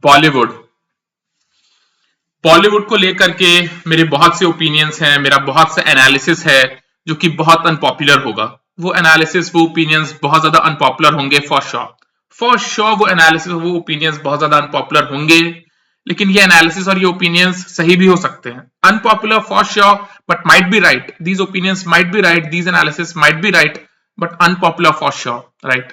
बॉलीवुड बॉलीवुड को लेकर के मेरे बहुत से ओपिनियंस हैं, मेरा बहुत सा एनालिसिस है जो कि बहुत अनपॉपुलर होगा। वो एनालिसिस, वो ओपिनियंस बहुत ज्यादा अनपॉपुलर होंगे फॉर श्योर वो एनालिसिस, वो ओपिनियंस बहुत ज्यादा अनपॉपुलर होंगे। लेकिन ये एनालिसिस और ये ओपिनियंस सही भी हो सकते हैं। Unpopular for sure but might be right, these opinions might be right, these analysis might be right, but unpopular for sure, right.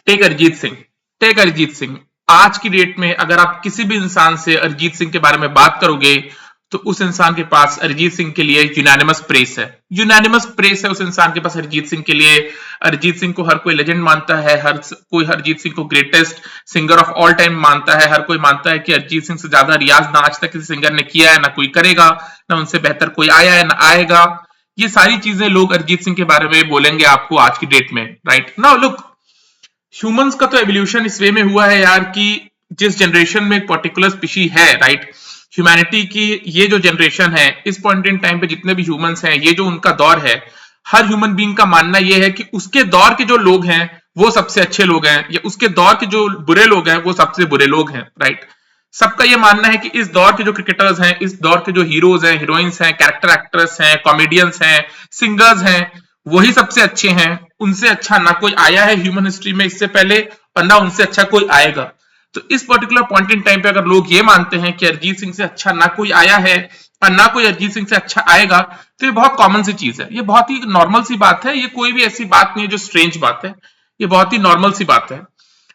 Take Arijit Singh take Arijit Singh आज की डेट में अगर आप किसी भी इंसान से अरिजीत सिंह के बारे में बात करोगे तो उस इंसान के पास अरिजीत सिंह के लिए यूनानिमस प्रेस है। यूनानिमस प्रेस है उस इंसान के पास अरिजीत सिंह के लिए। अरिजीत सिंह को हर कोई लेजेंड मानता है, हर कोई अरिजीत सिंह को greatest singer of all time मानता है। हर कोई मानता है कि अरिजीत सिंह से ज्यादा रियाज ना आज तक किसी सिंगर ने किया है, ना कोई करेगा, ना उनसे बेहतर कोई आया है ना आएगा। ये सारी चीजें लोग अरिजीत सिंह के बारे में बोलेंगे आपको आज की डेट में, राइट। नाउ लुक, ह्यूमंस का तो एवोल्यूशन इस वे में हुआ है यार कि जिस जनरेशन में एक पर्टिकुलर स्पीशी है, राइट, ह्यूमैनिटी की ये जो जनरेशन है, इस पॉइंट इन टाइम पे जितने भी ह्यूमंस हैं, ये जो उनका दौर है, हर ह्यूमन बीइंग का मानना ये है कि उसके दौर के जो लोग हैं वो सबसे अच्छे लोग हैं, या उसके दौर के जो बुरे लोग हैं वो सबसे बुरे लोग हैं, राइट। सबका ये मानना है कि इस दौर के जो क्रिकेटर्स हैं, इस दौर के जो हीरोज हैं, हीरोइंस हैं, कैरेक्टर एक्टर्स हैं, कॉमेडियंस हैं, सिंगर्स हैं, वही सबसे अच्छे हैं। उनसे अच्छा ना कोई आया है ह्यूमन हिस्ट्री में इससे पहले, और ना उनसे अच्छा कोई आएगा। तो इस पर्टिकुलर पॉइंट इन टाइम पे अगर लोग ये मानते हैं कि अरिजीत सिंह से अच्छा ना कोई आया है और ना कोई अरिजीत सिंह से अच्छा आएगा, तो ये बहुत कॉमन सी चीज है, ये बहुत ही नॉर्मल सी बात है। ये कोई भी ऐसी बात नहीं है जो स्ट्रेंज बात है, ये बहुत ही नॉर्मल सी बात है।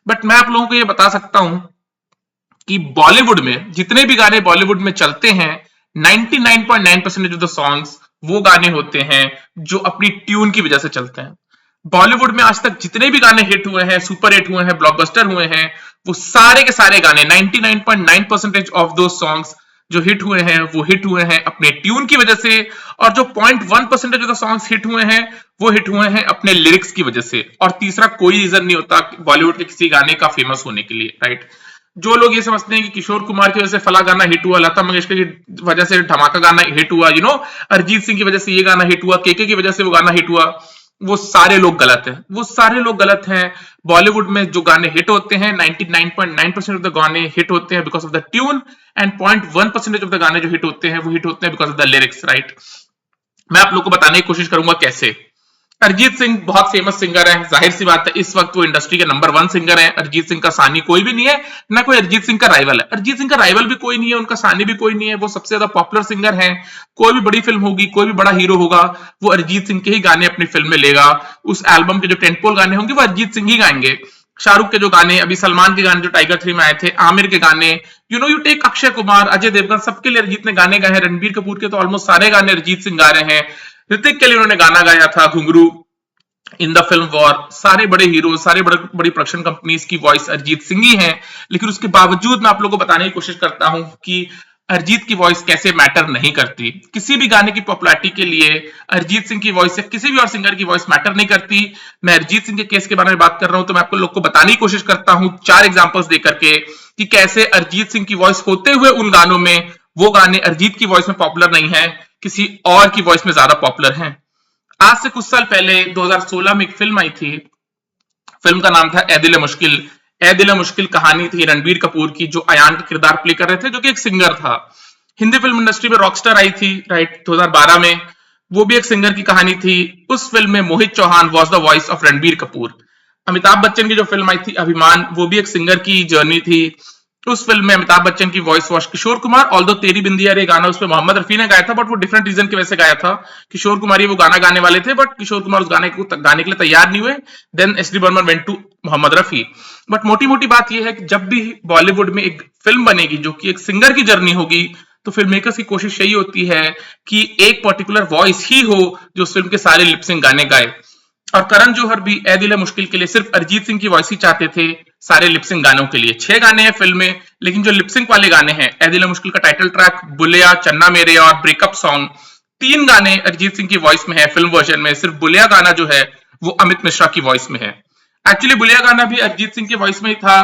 बट मैं आप लोगों को ये बता सकता हूं कि बॉलीवुड में जितने भी गाने बॉलीवुड में चलते हैं, 99.9% ऑफ द सॉन्ग्स वो गाने होते हैं जो अपनी ट्यून की वजह से चलते हैं। बॉलीवुड में आज तक जितने भी गाने हिट हुए हैं, सुपर हिट हुए हैं, ब्लॉकबस्टर हुए हैं, वो सारे के सारे गाने 99.9% ऑफ दो सॉन्ग्स जो हिट हुए हैं वो हिट हुए हैं अपने ट्यून की वजह से, और जो 0.1% ऑफ द सॉन्ग्स हिट हुए हैं वो हिट हुए हैं अपने लिरिक्स की वजह से। और तीसरा कोई रीजन नहीं होता बॉलीवुड के किसी गाने का फेमस होने के लिए, राइट। जो लोग ये समझते हैं कि किशोर कुमार की वजह से फला गाना हिट हुआ, लता मंगेशकर की वजह से धमाका गाना हिट हुआ, अरिजीत सिंह की वजजह से ये गाना हिट हुआ, केके की वजह से वो गाना हिट हुआ, वो सारे लोग गलत हैं, वो सारे लोग गलत हैं। बॉलीवुड में जो गाने हिट होते हैं, 99.9% ऑफ द गाने हिट होते हैं because of the tune, and 0.1% of the गाने जो हिट होते हैं वो हिट होते हैं because of the lyrics, right. मैं आप लोग को बताने की कोशिश करूंगा कैसे। अरिजीत सिंह बहुत फेमस सिंगर है, जाहिर सी बात है इस वक्त वो इंडस्ट्री के नंबर 1 सिंगर है। अरिजीत सिंह का सानी कोई भी नहीं है, ना कोई अरिजीत सिंह का राइवल है। अरिजीत सिंह का राइवल भी कोई नहीं है, उनका सानी भी कोई नहीं है। वो सबसे ज्यादा पॉपुलर सिंगर है। कोई भी बड़ी फिल्म होगी, कोई भी बड़ा हीरो होगा, वो अरिजीत सिंह के ही गाने अपनी फिल्म में लेगा। उस एल्बम के जो टेंटपोल गाने होंगे वो अरिजीत सिंह ही गाएंगे। शाहरुख के जो गाने, अभी सलमान के गाने जो टाइगर 3 में आए थे, आमिर के गाने, यू टेक अक्षय कुमार, अजय देवगन, सबके लिए अरिजीत ने गाने गाए हैं। रणबीर कपूर के तो ऑलमोस्ट सारे गाने अरिजीत सिंह गा रहे हैं। ऋतिक के लिए उन्होंने गाना गाया था घुंघरू इन द फिल्म वॉर। सारे बड़े हीरो, सारे बड़ी प्रोडक्शन कंपनीज की वॉइस अरिजीत सिंह ही है। लेकिन उसके बावजूद मैं आप लोगों को बताने की कोशिश करता हूं कि अरिजीत की वॉइस कैसे मैटर नहीं करती। किसी भी गाने की पॉपुलैरिटी के लिए अरिजीत सिंह की वॉइस या किसी भी और सिंगर की वॉइस मैटर नहीं करती। मैं अरिजीत सिंह के केस के बारे में बात कर रहा हूं तो मैं आपको लोग को बताने की कोशिश करता हूं 4 एग्जांपल्स देकर के कि कैसे अरिजीत सिंह की वॉइस होते हुए उन गानों में वो गाने अरिजीत की वॉइस में पॉपुलर नहीं है, किसी और की वॉइस में ज्यादा पॉपुलर है। आज से कुछ साल पहले 2016 में एक फिल्म आई थी। फिल्म का नाम था ए दिल मुश्किल। ए दिल मुश्किल कहानी थी रणबीर कपूर की, जो अयान का किरदार प्ले कर रहे थे, जो कि एक सिंगर था। हिंदी फिल्म इंडस्ट्री में रॉकस्टार आई थी, राइट, 2012 में। वो भी एक सिंगर की कहानी थी। उस फिल्म में Mohit Chauhan was the voice of Ranbir Kapoor. Amitabh Bachchan की जो फिल्म आई थी अभिमान, वो भी एक सिंगर की जर्नी थी। उस फिल्म में अमिताभ बच्चन की voice wash Kishore Kumar. Although तेरी बिंदिया रे गाना उसमें मोहम्मद रफी ने गाया था, बट वो डिफरेंट रीजन की वजह से गाया था। किशोर कुमार ही वो गाना गाने वाले थे, बट किशोर कुमार उस गाने के लिए तैयार नहीं हुए। Then SD. Burman went to Mohammed Rafi. But मोटी मोटी बात यह है कि जब भी बॉलीवुड में एक फिल्म बनेगी जो कि एक सिंगर की जर्नी होगी, तो फिल्म मेकर्स की कोशिश यही होती है कि एक पर्टिकुलर वॉइस ही हो जो उस फिल्म के सारे लिपसिंग गाने गाए। और करण जौहर भी ए दिल मुश्किल के लिए सिर्फ अरिजीत सिंह की वॉइस ही चाहते थे सारे लिपसिंग गानों के लिए। 6 गाने हैं फिल्म में, लेकिन जो लिपसिंग वाले गाने हैं, ए दिल मुश्किल का टाइटल ट्रैक, बुलिया, चन्ना मेरे और ब्रेकअप सॉन्ग, 3 गाने अरिजीत सिंह की वॉइस में है फिल्म वर्जन में। सिर्फ बुलिया गाना जो है वो अमित मिश्रा की वॉइस में है। एक्चुअली बुलिया गाना भी अरिजीत सिंह की वॉइस में ही था।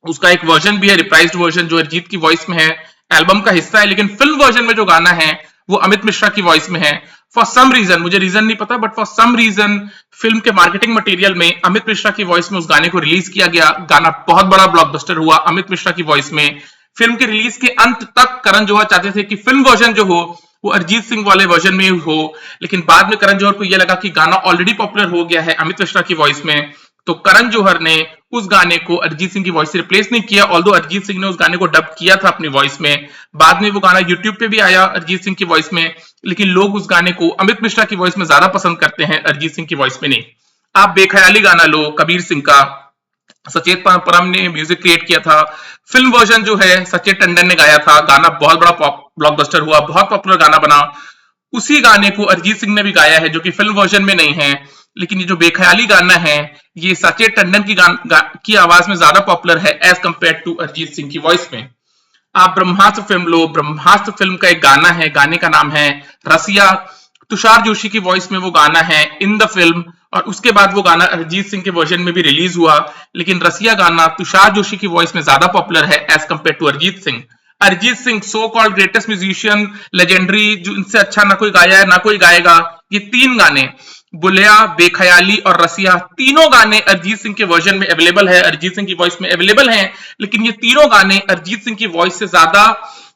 उसका एक वर्जन भी है, रिप्राइज्ड वर्जन, जो अरिजीत की वॉइस में है, एल्बम का हिस्सा है। लेकिन फिल्म वर्जन में जो गाना है वो अमित मिश्रा की वॉइस में है। फॉर सम रीजन, मुझे रीजन नहीं पता, but for some reason film के मार्केटिंग मटेरियल में अमित मिश्रा की वॉइस में उस गाने को रिलीज किया गया। गाना बहुत बड़ा ब्लॉकबस्टर हुआ अमित मिश्रा की वॉइस में। फिल्म के रिलीज के अंत तक करण जौहर चाहते थे कि फिल्म वर्जन जो हो वो अरिजीत सिंह वाले वर्जन में हो, लेकिन बाद में करण जौहर को यह लगा कि गाना ऑलरेडी पॉपुलर हो गया है अमित मिश्रा की वॉइस में, तो करण जौहर ने उस गाने को अरिजीत सिंह की वॉइस से रिप्लेस नहीं किया। ऑल्दो अरिजीत सिंह ने उस गाने को डब किया था अपनी वॉइस में, बाद में वो गाना यूट्यूब पे भी आया अरिजीत सिंह की वॉइस में, लेकिन लोग उस गाने को अमित मिश्रा की वॉइस में ज्यादा पसंद करते हैं, अरिजीत सिंह की वॉइस में नहीं। आप बेख्याली गाना लो कबीर सिंह का, सचेत परम ने म्यूजिक क्रिएट किया था। फिल्म वर्जन जो है सचेत टंडन ने गाया था, गाना बहुत बड़ा ब्लॉकबस्टर हुआ, बहुत पॉपुलर गाना बना। उसी गाने को अरिजीत सिंह ने भी गाया है जो कि फिल्म वर्जन में नहीं है, लेकिन ये जो बेख्याली गाना है ये सचेत टंडन की आवाज में ज्यादा पॉपुलर है as compare to Arijit Singh की वॉइस में। आप ब्रह्मास्त्र फिल्म लो, ब्रह्मास्त्र फिल्म का एक गाना है, गाने का नाम है रसिया, तुषार जोशी की वॉइस में वो गाना है इन द फिल्म, और उसके बाद वो गाना अरिजीत सिंह के वर्जन में भी रिलीज हुआ, लेकिन रसिया गाना तुषार जोशी की वॉइस में ज्यादा पॉपुलर है as compare to Arijit Singh. Arijit Singh so called greatest musician, legendary, जो इनसे अच्छा ना कोई गाया है ना कोई गाएगा। ये तीन गाने बुलिया, बेख्याली और रसिया, तीनों गाने अरिजीत सिंह के वर्जन में अवेलेबल है, अरिजीत सिंह की वॉइस में अवेलेबल हैं, लेकिन ये तीनों गाने अरिजीत सिंह की वॉइस से ज्यादा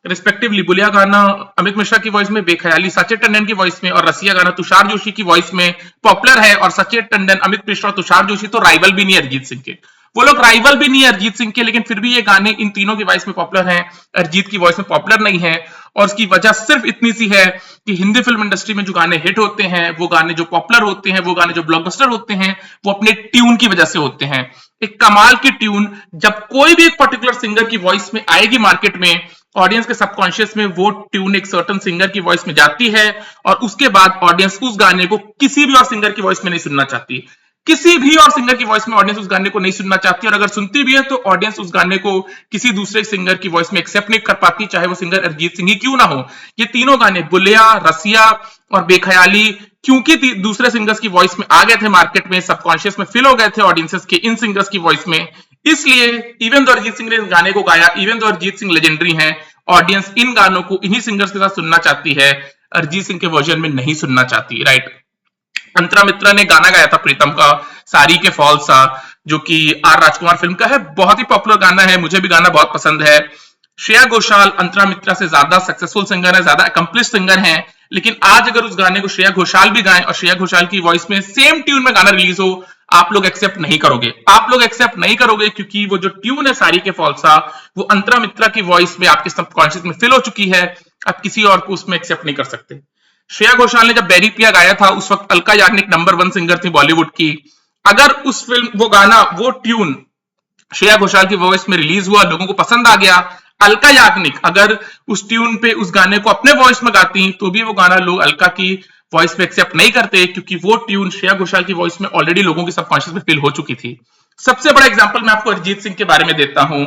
रिस्पेक्टिवली, बुलिया गाना अमित मिश्रा की वॉइस में, बेख्याली सचेत टंडन की वॉइस में और रसिया गाना तुषार जोशी की वॉइस में पॉपुलर है। और सचेत टंडन, अमित मिश्रा और तुषार जोशी तो राइवल भी नहीं है अरिजीत सिंह के, वो लोग राइवल भी नहीं है अरिजीत सिंह के, लेकिन फिर भी ये गाने इन तीनों की वॉइस में पॉपुलर हैं, अरिजीत की वॉइस में पॉपुलर नहीं है। और उसकी वजह सिर्फ इतनी सी है कि हिंदी फिल्म इंडस्ट्री में जो गाने हिट होते हैं, वो गाने जो पॉपुलर होते हैं, वो गाने जो ब्लॉकबस्टर होते हैं, वो अपने ट्यून की वजह से होते हैं। एक कमाल की ट्यून जब कोई भी एक पर्टिकुलर सिंगर की वॉइस में आएगी मार्केट में, ऑडियंस के सबकॉन्शियस में वो ट्यून एक सर्टेन सिंगर की वॉइस में जाती है, और उसके बाद ऑडियंस उस गाने को किसी भी और सिंगर की वॉइस में नहीं सुनना चाहती, किसी भी और सिंगर की वॉइस में ऑडियंस उस गाने को नहीं सुनना चाहती, और अगर सुनती भी है तो ऑडियंस उस गाने को किसी दूसरे सिंगर की वॉइस में एक्सेप्ट नहीं कर पाती, चाहे वो सिंगर अरिजीत सिंह ही क्यों ना हो। ये तीनों गाने बुलिया, रसिया और बेख्याली क्योंकि दूसरे सिंगर्स की वॉइस में आ गए थे मार्केट में, सबकॉन्शियस में फिल हो गए थे ऑडियंसेस के इन सिंगर्स की वॉइस में, इसलिए इवन तो अरिजीत सिंह ने इस गाने को गाया, इवन तो अरिजीत सिंह लेजेंडरी हैं, ऑडियंस इन गानों को इन्हीं सिंगर्स के साथ सुनना चाहती है, अरिजीत सिंह के वर्जन में नहीं सुनना चाहती, राइट। अंतरा मित्रा ने गाना गाया था प्रीतम का, सारी के फॉल सा, जो कि आर राजकुमार फिल्म का है, बहुत ही पॉपुलर गाना है, मुझे भी गाना बहुत पसंद है। श्रेया घोषाल अंतरा मित्रा से ज्यादा सक्सेसफुल सिंगर है, ज्यादा अकम्प्लिश सिंगर है, लेकिन आज अगर उस गाने को श्रेया घोषाल भी गाएं और श्रेया घोषाल की वॉइस में सेम ट्यून में गाना रिलीज हो, आप लोग एक्सेप्ट नहीं करोगे, आप लोग एक्सेप्ट नहीं करोगे, क्योंकि वो जो ट्यून है सारी के फॉल्सा, वो अंतरा मित्रा की वॉइस में आपके सबकॉन्शियस में फिल हो चुकी है, आप किसी और को उसमें एक्सेप्ट नहीं कर सकते। श्रेया घोषाल ने जब बैरी पिया गाया था, उस वक्त अलका याग्निक नंबर 1 सिंगर थी बॉलीवुड की, अगर उस फिल्म वो गाना वो ट्यून श्रेया घोषाल की वॉइस में रिलीज हुआ, लोगों को पसंद आ गया, अलका याग्निक अगर उस ट्यून पे उस गाने को अपने वॉइस में गाती तो भी वो गाना लोग अलका की वॉइस में एक्सेप्ट नहीं करते, क्योंकि वो ट्यून श्रेया घोषाल की वॉइस में ऑलरेडी लोगों के सबकॉन्शियस में फिल हो चुकी थी। सबसे बड़ा एग्जांपल मैं आपको अरिजीत सिंह के बारे में देता हूं।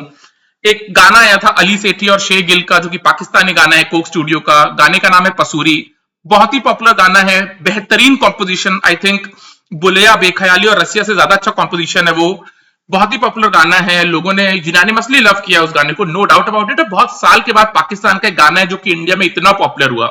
एक गाना आया था अली सेठी और शेख गिल का, जो कि पाकिस्तानी गाना है, कोक स्टूडियो का, गाने का नाम है पसूरी, बहुत ही पॉपुलर गाना है, बेहतरीन कॉम्पोजिशन, आई थिंक बुलिया, बेख्याली और रसिया से ज्यादा अच्छा कॉम्पोजिशन है वो, बहुत ही पॉपुलर गाना है, लोगों ने यूनानिमसली लव किया उस गाने को, नो डाउट अबाउट इट। बहुत साल के बाद पाकिस्तान का एक गाना है जो कि इंडिया में इतना पॉपुलर हुआ,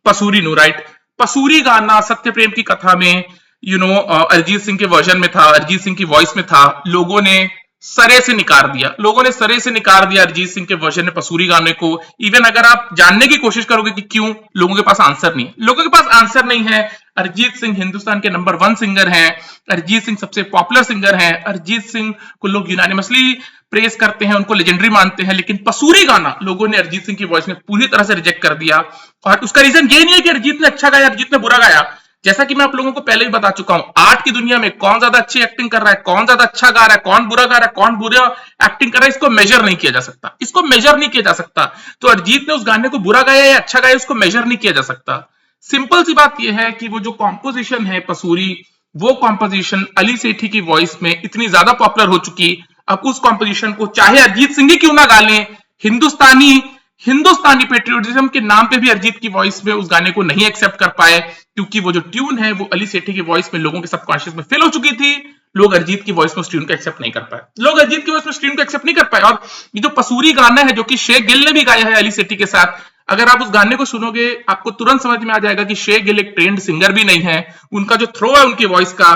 पसूरी नो, राइट। पसूरी गाना सत्य प्रेम की कथा में अरिजीत सिंह के वर्जन में था, अरिजीत सिंह की वॉइस में था, लोगों ने सरे से निकाल दिया, लोगों ने सरे से निकाल दिया अरिजीत सिंह के वर्जन में पसूरी गाने को। इवन अगर आप जानने की कोशिश करोगे कि क्यों, लोगों के पास आंसर नहीं, लोगों के पास आंसर नहीं है। अरिजीत सिंह हिंदुस्तान के नंबर 1 सिंगर हैं, अरिजीत सिंह सबसे पॉपुलर सिंगर हैं, अरिजीत सिंह को लोग यूनानिमसली प्रेस करते हैं, उनको लेजेंडरी मानते हैं, लेकिन पसूरी गाना लोगों ने अरिजीत सिंह की वॉइस में पूरी तरह से रिजेक्ट कर दिया। और उसका रीजन ये नहीं है कि अरिजीत ने अच्छा गाया, अरिजीत ने बुरा गाया, जैसा कि मैं आप लोगों को पहले भी बता चुका हूं, आर्ट की दुनिया में कौन ज्यादा अच्छी एक्टिंग कर रहा है, कौन ज्यादा अच्छा गा रहा है, कौन बुरा गा रहा है, कौन बुरा एक्टिंग कर रहा है, इसको मेजर नहीं किया जा सकता, इसको मेजर नहीं किया जा सकता। तो अरिजीत ने उस गाने को बुरा गाया या अच्छा गाया, उसको मेजर नहीं किया जा सकता। सिंपल सी बात यह है कि वो जो कॉम्पोजिशन है पसूरी, वो कॉम्पोजिशन अली सेठी की वॉइस में इतनी ज्यादा पॉपुलर हो चुकी, अब उस कॉम्पोजिशन को चाहे अरिजीत सिंह ही क्यों ना गा लें, हिंदुस्तानी पेट्रियोटिज्म के नाम पे भी अरिजीत की वॉइस में उस गाने को नहीं एक्सेप्ट कर पाए, क्योंकि वो जो ट्यून है वो अली सेठी की वॉइस में लोगों के सबकॉन्शियस में फिल हो चुकी थी, लोग अरिजीत की वॉइस में उस ट्यून को एक्सेप्ट नहीं कर पाए, लोग अरिजीत की वॉइस में उस ट्यून को एक्सेप्ट नहीं कर पाए। और ये जो पसूरी गाना है जो कि शेख गिल ने भी गाया है अली सेठी के साथ, अगर आप उस गाने को सुनोगे आपको तुरंत समझ में आ जाएगा कि शेख गिल एक ट्रेंड सिंगर भी नहीं है, उनका जो थ्रो है उनकी वॉइस का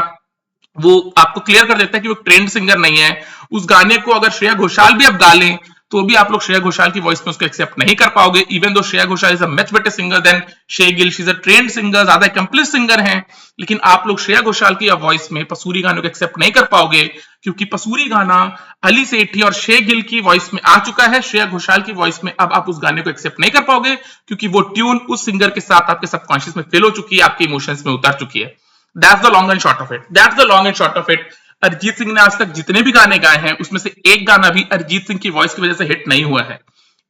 वो आपको क्लियर कर देता है कि वो ट्रेंड सिंगर नहीं है। उस गाने को अगर श्रेया घोषाल भी अब गालें तो भी आप लोग श्रेया घोषाल की वॉइस में उसको एक्सेप्ट नहीं कर पाओगे, even though Shreya Ghoshal is a much better singer than Shekh Gill, she is a trained singer, ज्यादा अकम्प्लिश सिंगर हैं, लेकिन आप लोग श्रेया घोषाल की वॉइस में पसूरी गानों को एक्सेप्ट नहीं कर पाओगे, क्योंकि पसूरी गाना अली सेठी और शेख गिल की वॉइस में आ चुका है, श्रेया घोषाल की वॉइस में अब आप उस गाने को एक्सेप्ट नहीं कर पाओगे, क्योंकि वो ट्यून उस सिंगर के साथ आपके सबकॉन्शियस में फिल हो चुकी है, आपके इमोशंस में उतर चुकी है। That's the long and short of it, that's the long and short of it. Arijit Singh ने आज तक जितने भी गाने गाए हैं उसमें से एक गाना भी अरिजीत सिंह की वॉइस की वजह से हिट नहीं हुआ है,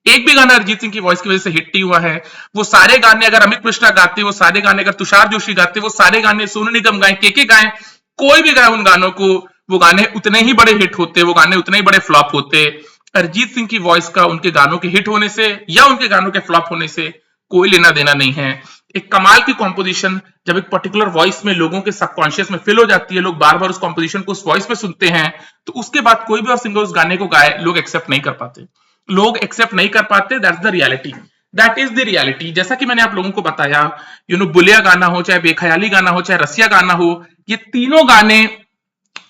एक भी गाना अरिजीत सिंह की वॉइस की वजह से हिट नहीं हुआ है। वो सारे गाने अगर अमित मिश्रा गाते, वो सारे गाने अगर तुषार जोशी गाते, वो सारे गाने सोनू निगम गाए, के गाए, कोई भी गाए उन गानों को, वो गाने उतने ही बड़े हिट होते, वो गाने उतने ही बड़े फ्लॉप होते। अरिजीत सिंह की वॉइस का उनके गानों के हिट होने से या उनके गानों के फ्लॉप होने से कोई लेना देना नहीं है। एक कमाल की कॉम्पोजिशन जब एक पर्टिकुलर वॉइस में लोगों के सबकॉन्शियस में फिल हो जाती है, लोग बार बार उस कॉम्पोजिशन को उस वॉइस में सुनते हैं, तो उसके बाद कोई भी और सिंगर उस गाने को गाए लोग एक्सेप्ट नहीं कर पाते, लोग एक्सेप्ट नहीं कर पाते। That's the reality, that is the reality. जैसा कि मैंने आप लोगों को बताया, बुलिया गाना हो, चाहे बेख्याली गाना हो, चाहे रसिया गाना हो, ये तीनों गाने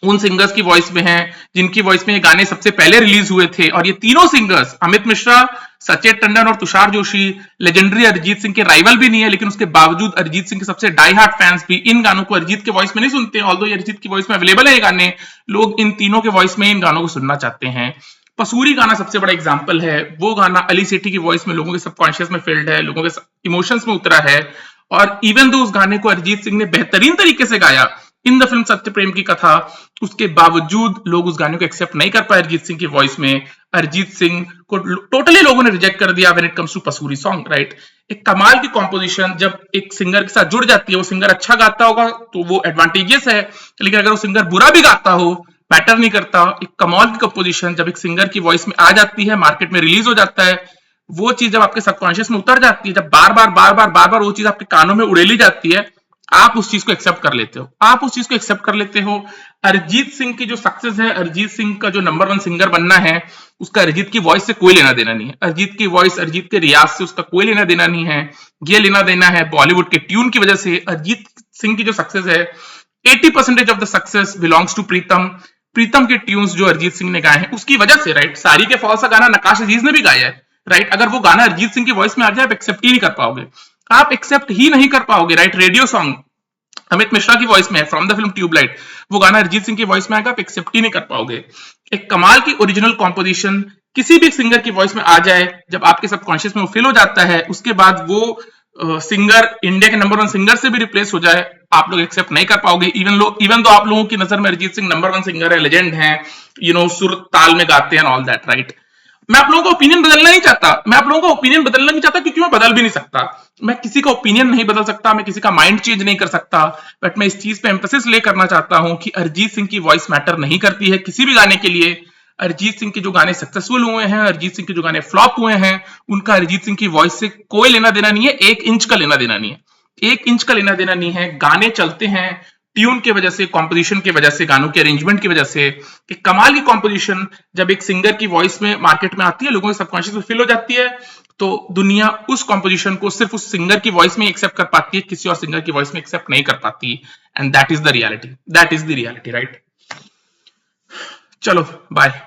उन सिंगर्स की वॉइस में हैं जिनकी वॉइस में ये गाने सबसे पहले रिलीज हुए थे, और ये तीनों सिंगर्स अमित मिश्रा, सचेत टंडन और तुषार जोशी लेजेंडरी अरिजीत सिंह के राइवल भी नहीं है, लेकिन उसके बावजूद अरिजीत सिंह के सबसे डाई हार्ट फैंस भी इन गानों को अरिजीत के वॉइस में नहीं सुनते, ऑल्दो ये अरिजीत की वॉइस में अवेलेबल है ये गाने, लोग इन तीनों के वॉइस में इन गानों को सुनना चाहते हैं। पसूरी गाना सबसे बड़ा एग्जाम्पल है, वो गाना अली सेठी की वॉइस में लोगों के सबकॉन्शियस में फिल्ड है, लोगों के इमोशंस में उतरा है, और इवन दो उस गाने को अरिजीत सिंह ने बेहतरीन तरीके से गाया इन द फिल्म सत्य प्रेम की कथा, उसके बावजूद लोग उस गाने को एक्सेप्ट नहीं कर पाए अरिजीत सिंह की वॉइस में। अरिजीत सिंह को टोटली लोगों ने रिजेक्ट कर दिया when it comes to Pasoori song, right. एक कमाल की कॉम्पोजिशन जब एक सिंगर के साथ जुड़ जाती है, वो सिंगर अच्छा गाता होगा तो वो एडवांटेजियस है, लेकिन अगर वो सिंगर बुरा भी गाता हो, मैटर नहीं करता। एक कमाल की कंपोजिशन जब एक सिंगर की वॉइस में आ जाती है, मार्केट में रिलीज हो जाता है, वो चीज जब आपके सबकॉन्शियस में उतर जाती है, जब बार बार वो चीज आपके कानों में उड़ेली जाती है, आप उस चीज को एक्सेप्ट कर लेते हो, आप उस चीज को एक्सेप्ट कर लेते हो। अरिजीत सिंह की जो सक्सेस है, अरिजीत सिंह का जो नंबर 1 सिंगर बनना है, उसका अरिजीत की वॉइस से कोई लेना देना नहीं है। अरिजीत की वॉइस, अरिजीत के रियाज से उसका कोई लेना देना नहीं है। ये लेना देना है बॉलीवुड के ट्यून की वजह से। अरिजीत सिंह की जो सक्सेस है, 80% of the success belongs to Pritam. Pritam के ट्यून्स जो अरिजीत सिंह ने गाए हैं उसकी वजह से, राइट। सारी के फॉल सा गाना नकाश अजीज ने भी गाया है, राइट। अगर वो गाना अरिजीत सिंह की वॉइस में आ जाए आप एक्सेप्ट ही नहीं कर पाओगे, आप एक्सेप्ट ही नहीं कर पाओगे, right. Radio song Amit Mishra की वॉइस में है फ्रॉम द फिल्म ट्यूबलाइट, वो गाना अरिजीत सिंह की वॉइस में आएगा, आप एक्सेप्ट ही नहीं कर पाओगे। एक कमाल की ओरिजिनल कॉम्पोजिशन किसी भी सिंगर की वॉइस में आ जाए, जब आपके सबकॉन्शियस में वो फिल हो जाता है, उसके बाद वो सिंगर इंडिया के नंबर 1 सिंगर से भी रिप्लेस हो जाए, आप लोग एक्सेप्ट नहीं कर पाओगे। इवन दो आप लोगों की नजर में अरिजीत सिंह नंबर 1 सिंगर है, लेजेंड है, सुर ताल में गाते हैं ऑल दैट, राइट। मैं आप लोगों का ओपिनियन बदलना नहीं चाहता, मैं आप लोगों का ओपिनियन बदलना नहीं चाहता, क्योंकि मैं बदल भी नहीं सकता। मैं किसी का ओपिनियन नहीं बदल सकता, मैं किसी का माइंड चेंज नहीं कर सकता, बट मैं इस चीज पे एम्फेसिस ले करना चाहता हूं कि अरिजीत सिंह की वॉइस मैटर नहीं करती है किसी भी गाने के लिए। अरिजीत सिंह के जो गाने सक्सेसफुल हुए हैं, अरिजीत सिंह के जो गाने फ्लॉप हुए हैं, उनका अरिजीत सिंह की वॉइस से कोई लेना देना नहीं है, 1 इंच का लेना देना नहीं है, 1 इंच का लेना देना नहीं है। गाने चलते हैं ट्यून की वजह से, कॉम्पोजिशन की वजह से, गानों के अरेंजमेंट की वजह से। एक कमाल की कॉम्पोजिशन जब एक सिंगर की वॉइस में मार्केट में आती है, लोगों के सबकॉन्शियस में फिल हो जाती है, तो दुनिया उस कॉम्पोजिशन को सिर्फ उस सिंगर की वॉइस में एक्सेप्ट कर पाती है, किसी और सिंगर की वॉइस में एक्सेप्ट नहीं कर पाती। And that is the reality, that is the reality, right. चलो बाय।